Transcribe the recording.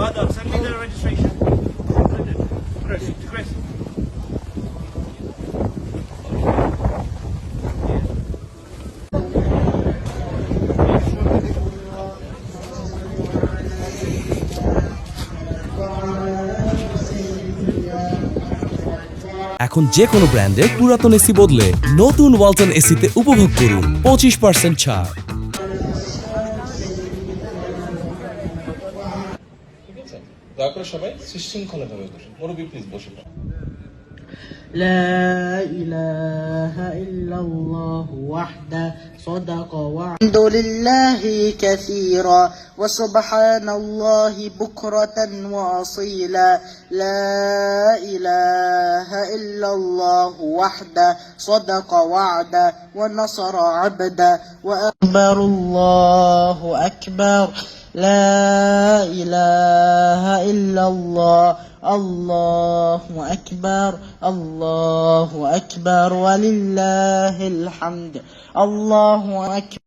Father, send me the registration. Chris, Chris. এখন যে কোনো ব্র্যান্ডের পুরাতন এসি বদলে নতুন ওয়ালটন এসিতে উপভোগ করুন 25% ছাড়। দয়া করে সবাই শৃঙ্খলাভাবে বসুন। মুরব্বী প্লিজ বসে পড়ুন। لا إله إلا الله وحده صدق والحمد لله كثيرا وسبحان الله بكرة وأصيلا لا إله إلا الله وحده صدق وعده ونصر عبده وأكبر الله أكبر لا إله إلا الله الله أكبر الله أكبر ولله الحمد الله أكبر